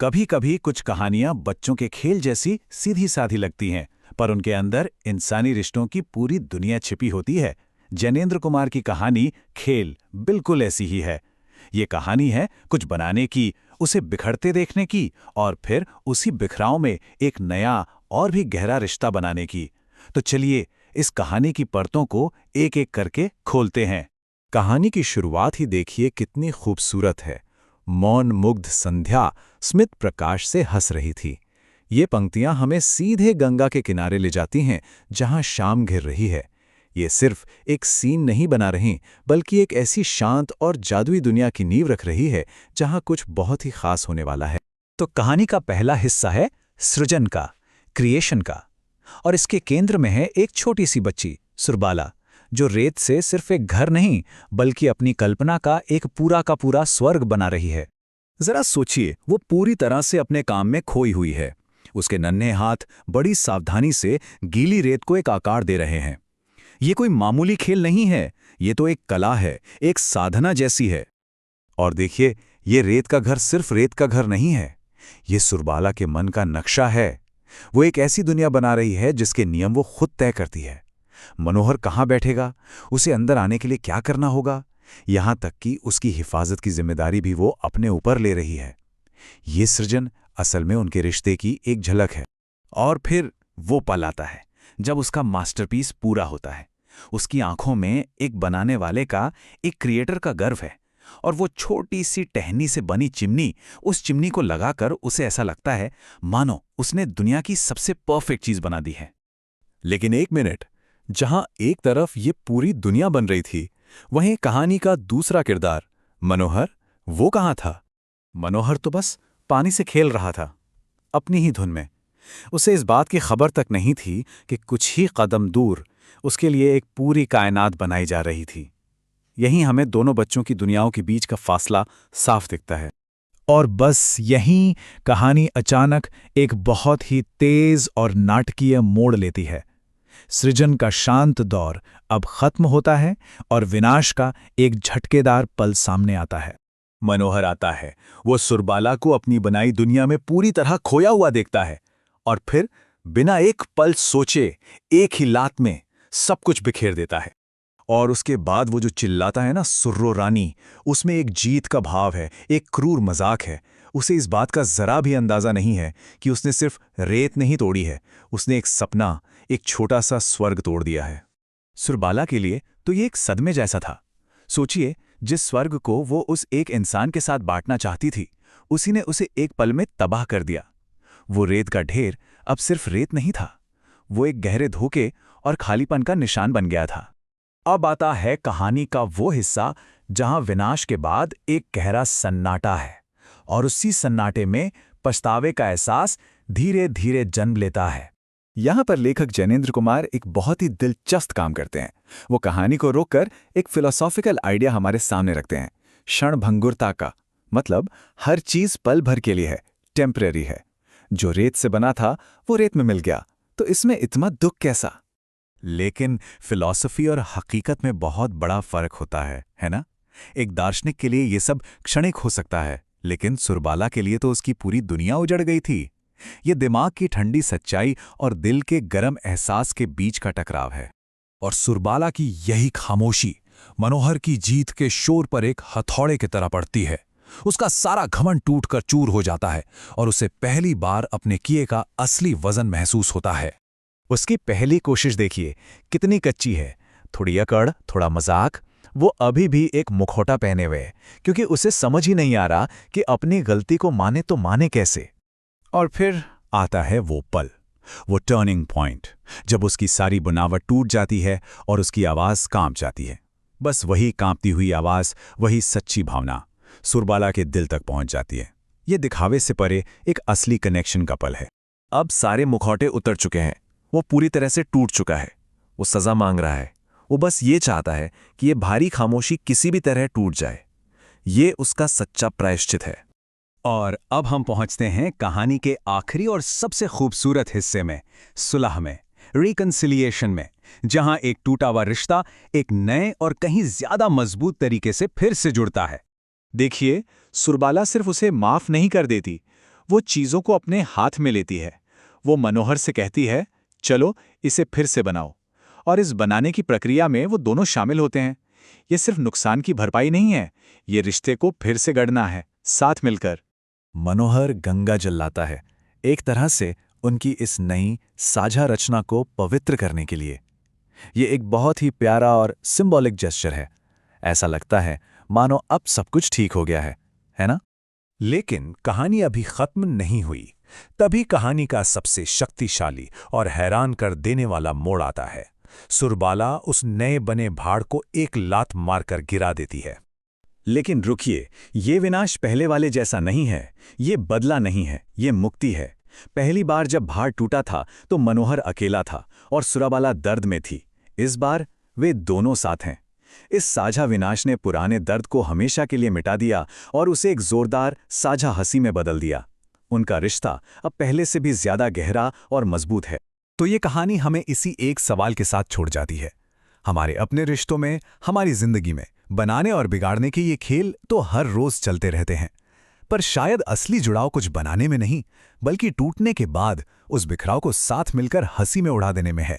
कभी कभी कुछ कहानियां बच्चों के खेल जैसी सीधी साधी लगती हैं, पर उनके अंदर इंसानी रिश्तों की पूरी दुनिया छिपी होती है। जैनेंद्र कुमार की कहानी खेल बिल्कुल ऐसी ही है। ये कहानी है कुछ बनाने की, उसे बिखरते देखने की और फिर उसी बिखराव में एक नया और भी गहरा रिश्ता बनाने की। तो चलिए इस कहानी की परतों को एक एक करके खोलते हैं। कहानी की शुरुआत ही देखिए कितनी खूबसूरत है। मौन मुग्ध संध्या स्मित प्रकाश से हंस रही थी। ये पंक्तियां हमें सीधे गंगा के किनारे ले जाती हैं, जहां शाम घिर रही है। ये सिर्फ एक सीन नहीं बना रही, बल्कि एक ऐसी शांत और जादुई दुनिया की नींव रख रही है जहां कुछ बहुत ही खास होने वाला है। तो कहानी का पहला हिस्सा है सृजन का, क्रिएशन का। और इसके केंद्र में है एक छोटी सी बच्ची सुरबाला, जो रेत से सिर्फ एक घर नहीं बल्कि अपनी कल्पना का एक पूरा का पूरा स्वर्ग बना रही है। जरा सोचिए, वो पूरी तरह से अपने काम में खोई हुई है। उसके नन्हे हाथ बड़ी सावधानी से गीली रेत को एक आकार दे रहे हैं। ये कोई मामूली खेल नहीं है, ये तो एक कला है, एक साधना जैसी है। और देखिए, ये रेत का घर सिर्फ रेत का घर नहीं है, ये सुरबाला के मन का नक्शा है। वो एक ऐसी दुनिया बना रही है जिसके नियम वो खुद तय करती है। मनोहर कहाँ बैठेगा, उसे अंदर आने के लिए क्या करना होगा, यहां तक कि उसकी हिफाजत की जिम्मेदारी भी वो अपने ऊपर ले रही है। ये सृजन असल में उनके रिश्ते की एक झलक है। और फिर वो पल आता है जब उसका मास्टरपीस पूरा होता है। उसकी आंखों में एक बनाने वाले का, एक क्रिएटर का गर्व है। और वो छोटी सी टहनी से बनी चिमनी, उस चिमनी को लगाकर उसे ऐसा लगता है मानो उसने दुनिया की सबसे परफेक्ट चीज बना दी है। लेकिन एक मिनट, जहां एक तरफ ये पूरी दुनिया बन रही थी, वहीं कहानी का दूसरा किरदार मनोहर, वो कहाँ था? मनोहर तो बस पानी से खेल रहा था, अपनी ही धुन में। उसे इस बात की खबर तक नहीं थी कि कुछ ही कदम दूर उसके लिए एक पूरी कायनात बनाई जा रही थी। यहीं हमें दोनों बच्चों की दुनियाओं के बीच का फासला साफ दिखता है। और बस यहीं कहानी अचानक एक बहुत ही तेज और नाटकीय मोड़ लेती है। सृजन का शांत दौर अब खत्म होता है और विनाश का एक झटकेदार पल सामने आता है। मनोहर आता है, वो सुरबाला को अपनी बनाई दुनिया में पूरी तरह खोया हुआ देखता है और फिर बिना एक पल सोचे एक ही लात में सब कुछ बिखेर देता है। और उसके बाद वो जो चिल्लाता है ना, सुर्रो रानी, उसमें एक जीत का भाव है, एक क्रूर मजाक है। उसे इस बात का जरा भी अंदाजा नहीं है कि उसने सिर्फ रेत नहीं तोड़ी है, उसने एक सपना, एक छोटा सा स्वर्ग तोड़ दिया है। सुरबाला के लिए तो ये एक सदमे जैसा था। सोचिए, जिस स्वर्ग को वो उस एक इंसान के साथ बांटना चाहती थी, उसी ने उसे एक पल में तबाह कर दिया। वो रेत का ढेर अब सिर्फ रेत नहीं था, वो एक गहरे धोखे और खालीपन का निशान बन गया था। अब आता है कहानी का वो हिस्सा जहां विनाश के बाद एक गहरा सन्नाटा है, और उसी सन्नाटे में पछतावे का एहसास धीरे धीरे जन्म लेता है। यहां पर लेखक जैनेंद्र कुमार एक बहुत ही दिलचस्प काम करते हैं। वो कहानी को रोककर एक फिलोसॉफिकल आइडिया हमारे सामने रखते हैं, क्षणभंगुरता का। मतलब हर चीज पल भर के लिए है, टेम्परेरी है। जो रेत से बना था वो रेत में मिल गया, तो इसमें इतना दुख कैसा? लेकिन फिलॉसफी और हकीकत में बहुत बड़ा फर्क होता है ना? एक दार्शनिक के लिए ये सब क्षणिक हो सकता है, लेकिन सुरबाला के लिए तो उसकी पूरी दुनिया उजड़ गई थी। ये दिमाग की ठंडी सच्चाई और दिल के गर्म एहसास के बीच का टकराव है। और सुरबाला की यही खामोशी मनोहर की जीत के शोर पर एक हथौड़े की तरह पड़ती है। उसका सारा घमंड टूटकर चूर हो जाता है और उसे पहली बार अपने किए का असली वजन महसूस होता है। उसकी पहली कोशिश देखिए कितनी कच्ची है, थोड़ी अकड़, थोड़ा मजाक। वो अभी भी एक मुखौटा पहने हुए है, क्योंकि उसे समझ ही नहीं आ रहा कि अपनी गलती को माने तो माने कैसे। और फिर आता है वो पल, वो टर्निंग पॉइंट, जब उसकी सारी बनावट टूट जाती है और उसकी आवाज कांप जाती है। बस वही कांपती हुई आवाज, वही सच्ची भावना सुरबाला के दिल तक पहुंच जाती है। ये दिखावे से परे एक असली कनेक्शन का पल है। अब सारे मुखौटे उतर चुके हैं, वो पूरी तरह से टूट चुका है। वो सजा मांग रहा है, वो बस ये चाहता है कि ये भारी खामोशी किसी भी तरह टूट जाए। ये उसका सच्चा प्रायश्चित है। और अब हम पहुंचते हैं कहानी के आखिरी और सबसे खूबसूरत हिस्से में, सुलह में, रिकंसिलिएशन में, जहां एक टूटा हुआ रिश्ता एक नए और कहीं ज्यादा मजबूत तरीके से फिर से जुड़ता है। देखिए, सुरबाला सिर्फ उसे माफ नहीं कर देती, वो चीज़ों को अपने हाथ में लेती है। वो मनोहर से कहती है, चलो इसे फिर से बनाओ। और इस बनाने की प्रक्रिया में वो दोनों शामिल होते हैं। ये सिर्फ नुकसान की भरपाई नहीं है, ये रिश्ते को फिर से गढ़ना है, साथ मिलकर। मनोहर गंगा जल लाता है, एक तरह से उनकी इस नई साझा रचना को पवित्र करने के लिए। ये एक बहुत ही प्यारा और सिंबॉलिक जेस्चर है। ऐसा लगता है मानो अब सब कुछ ठीक हो गया है ना? लेकिन कहानी अभी खत्म नहीं हुई। तभी कहानी का सबसे शक्तिशाली और हैरान कर देने वाला मोड़ आता है। सुरबाला उस नए बने भाड़ को एक लात मारकर गिरा देती है। लेकिन रुकिए, ये विनाश पहले वाले जैसा नहीं है। ये बदला नहीं है, ये मुक्ति है। पहली बार जब भाड़ टूटा था तो मनोहर अकेला था और सुरबाला दर्द में थी। इस बार वे दोनों साथ हैं। इस साझा विनाश ने पुराने दर्द को हमेशा के लिए मिटा दिया और उसे एक जोरदार साझा हंसी में बदल दिया। उनका रिश्ता अब पहले से भी ज्यादा गहरा और मजबूत है। तो ये कहानी हमें इसी एक सवाल के साथ छोड़ जाती है। हमारे अपने रिश्तों में, हमारी जिंदगी में बनाने और बिगाड़ने के ये खेल तो हर रोज चलते रहते हैं। पर शायद असली जुड़ाव कुछ बनाने में नहीं, बल्कि टूटने के बाद उस बिखराव को साथ मिलकर हंसी में उड़ा देने में है।